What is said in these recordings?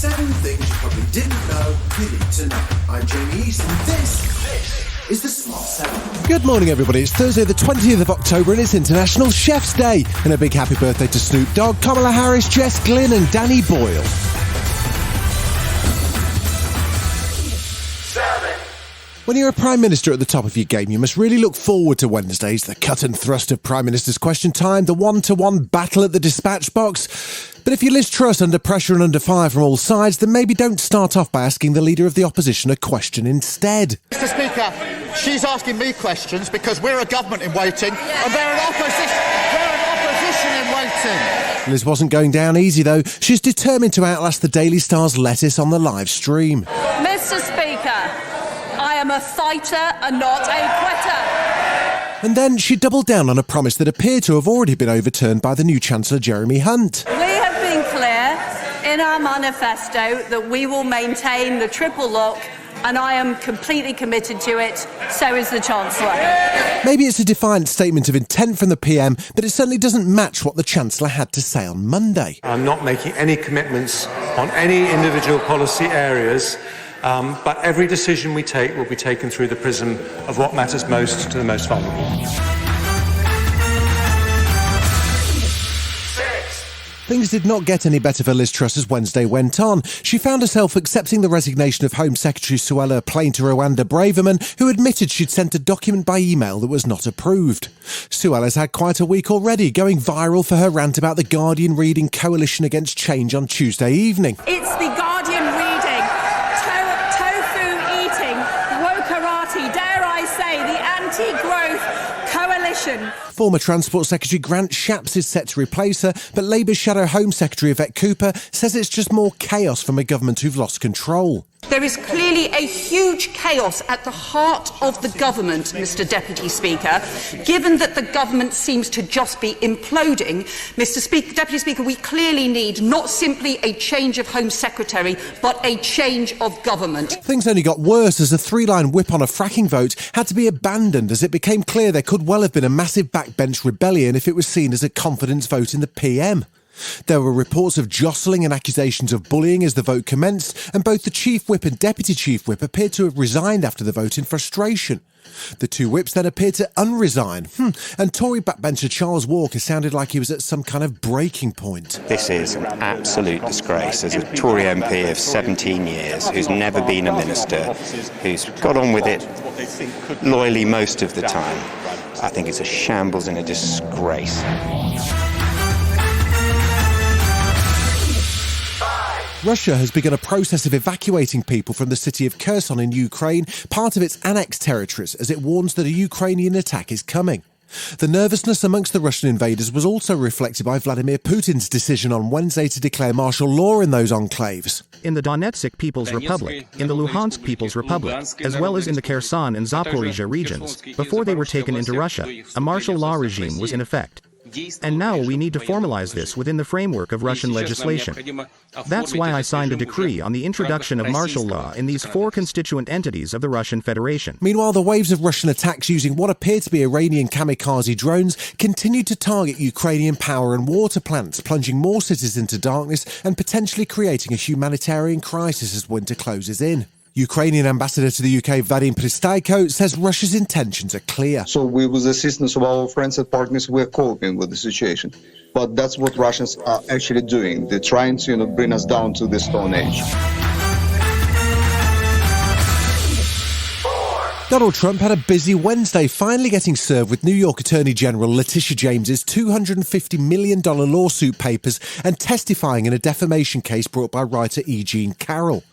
7 things you probably didn't know you need to know. I'm Jamie East, and this is the Smart 7. Good morning, everybody. It's Thursday the 20th of October and it's International Chef's Day. And a big happy birthday to Snoop Dogg, Kamala Harris, Jess Glynn and Danny Boyle. 7. When you're a Prime Minister at the top of your game, you must really look forward to Wednesdays, the cut and thrust of Prime Minister's Question Time, the one-to-one battle at the dispatch box. But if you Liz Truss under pressure and under fire from all sides, then maybe don't start off by asking the Leader of the Opposition a question instead. Mr Speaker, she's asking me questions because we're a government in waiting and they're an opposition in waiting. Liz wasn't going down easy, though. She's determined to outlast the Daily Star's lettuce on the live stream. Mr Speaker, I am a fighter and not a quitter. And then she doubled down on a promise that appeared to have already been overturned by the new Chancellor Jeremy Hunt. We have been clear in our manifesto that we will maintain the triple lock, and I am completely committed to it. So is the Chancellor. Maybe it's a defiant statement of intent from the PM, but it certainly doesn't match what the Chancellor had to say on Monday. I'm not making any commitments on any individual policy areas. But every decision we take will be taken through the prism of what matters most to the most vulnerable. 6. Things did not get any better for Liz Truss as Wednesday went on. She found herself accepting the resignation of Home Secretary Suella Plain-to-Rwanda Braverman, who admitted she'd sent a document by email that was not approved. Suella's had quite a week already, going viral for her rant about the Guardian reading Coalition Against Change on Tuesday evening. It's the Guardian reading, tofu-eating, wokarati, dare I say, the anti-growth coalition. Former Transport Secretary Grant Shapps is set to replace her, but Labour's Shadow Home Secretary Yvette Cooper says it's just more chaos from a government who've lost control. There is clearly a huge chaos at the heart of the government, Mr Deputy Speaker. Given that the government seems to just be imploding, Deputy Speaker, we clearly need not simply a change of Home Secretary, but a change of government. Things only got worse as a 3-line whip on a fracking vote had to be abandoned as it became clear there could well have been a massive backbench rebellion if it was seen as a confidence vote in the PM. There were reports of jostling and accusations of bullying as the vote commenced, and both the Chief Whip and Deputy Chief Whip appeared to have resigned after the vote in frustration. The two whips then appeared to unresign, and Tory backbencher Charles Walker sounded like he was at some kind of breaking point. This is an absolute disgrace. As a Tory MP of 17 years, who's never been a minister, who's got on with it loyally most of the time, I think it's a shambles and a disgrace. Russia has begun a process of evacuating people from the city of Kherson in Ukraine, part of its annexed territories, as it warns that a Ukrainian attack is coming. The nervousness amongst the Russian invaders was also reflected by Vladimir Putin's decision on Wednesday to declare martial law in those enclaves. In the Donetsk People's Republic, in the Luhansk People's Republic, as well as in the Kherson and Zaporizhia regions, before they were taken into Russia, a martial law regime was in effect. And now we need to formalize this within the framework of Russian legislation. That's why I signed a decree on the introduction of martial law in these 4 constituent entities of the Russian Federation. Meanwhile, the waves of Russian attacks using what appear to be Iranian kamikaze drones continued to target Ukrainian power and water plants, plunging more cities into darkness and potentially creating a humanitarian crisis as winter closes in. Ukrainian ambassador to the UK, Vadim Pristaiko, says Russia's intentions are clear. So we, with the assistance of our friends and partners, we're coping with the situation. But that's what Russians are actually doing. They're trying to, bring us down to the Stone Age. Donald Trump had a busy Wednesday, finally getting served with New York Attorney General Letitia James's $250 million lawsuit papers and testifying in a defamation case brought by writer E. Jean Carroll.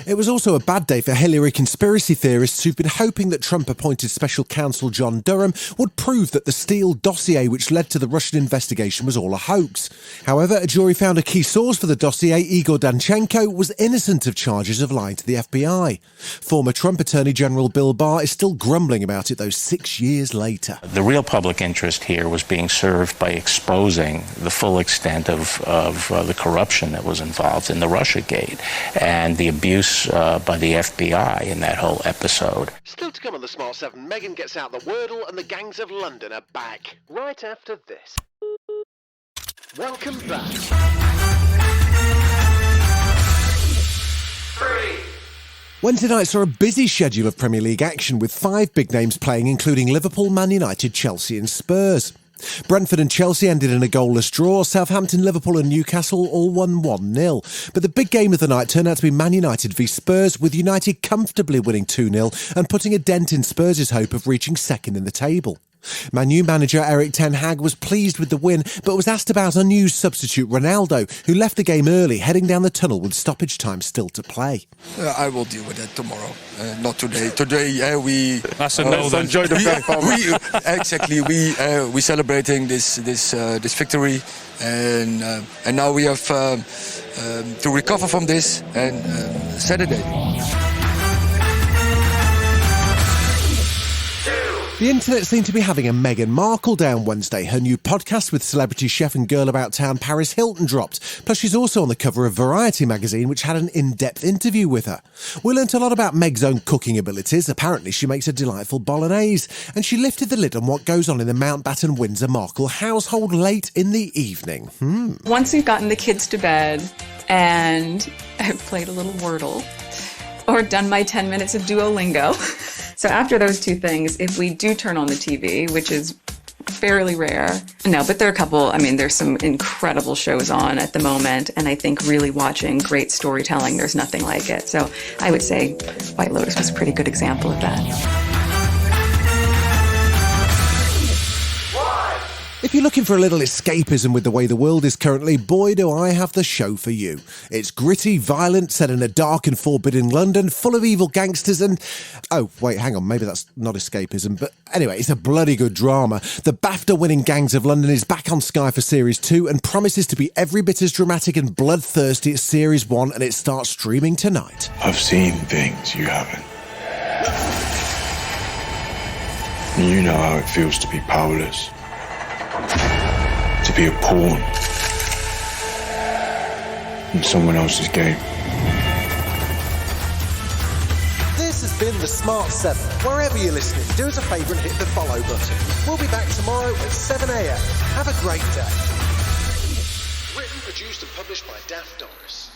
It was also a bad day for Hillary conspiracy theorists who've been hoping that Trump-appointed special counsel John Durham would prove that the Steele dossier which led to the Russian investigation was all a hoax. However, a jury found a key source for the dossier, Igor Danchenko, was innocent of charges of lying to the FBI. Former Trump Attorney General Bill Barr is still grumbling about it, though 6 years later. The real public interest here was being served by exposing the full extent of the corruption that was involved in the Russiagate and the abuse by the FBI in that whole episode. Still to come on the Smart 7, Meghan gets out the Wordle and the gangs of London are back. Right after this. Welcome back. Wednesday night saw a busy schedule of Premier League action with 5 big names playing, including Liverpool, Man United, Chelsea and Spurs. Brentford and Chelsea ended in a goalless draw. Southampton, Liverpool and Newcastle all won 1-0. But the big game of the night turned out to be Man United v Spurs, with United comfortably winning 2-0 and putting a dent in Spurs' hope of reaching second in the table. Man U manager Erik ten Hag was pleased with the win, but was asked about unused substitute Ronaldo, who left the game early, heading down the tunnel with stoppage time still to play. I will deal with that tomorrow, not today. Today we That's a no, then. enjoy the we celebrating this victory, and now we have to recover from this and Saturday. The internet seemed to be having a Meghan Markle down Wednesday. Her new podcast with celebrity chef and girl about town Paris Hilton dropped. Plus, she's also on the cover of Variety magazine, which had an in-depth interview with her. We learnt a lot about Meg's own cooking abilities. Apparently, she makes a delightful bolognese. And she lifted the lid on what goes on in the Mountbatten-Windsor Markle household late in the evening. Once we've gotten the kids to bed and I've played a little Wordle or done my 10 minutes of Duolingo. So after those two things, if we do turn on the TV, which is fairly rare. No, but there are a couple, there's some incredible shows on at the moment, and I think really watching great storytelling, there's nothing like it. So I would say White Lotus was a pretty good example of that. If you're looking for a little escapism with the way the world is currently, boy do I have the show for you. It's gritty, violent, set in a dark and forbidding London, full of evil gangsters and... Oh, wait, hang on, maybe that's not escapism, but anyway, it's a bloody good drama. The BAFTA-winning Gangs of London is back on Sky for Series 2 and promises to be every bit as dramatic and bloodthirsty as Series 1, and it starts streaming tonight. I've seen things you haven't. You know how it feels to be powerless. To be a pawn in someone else's game. This has been The Smart 7. Wherever you're listening, do us a favour and hit the follow button. We'll be back tomorrow at 7 a.m. Have a great day. Written, produced and published by Daft Doris.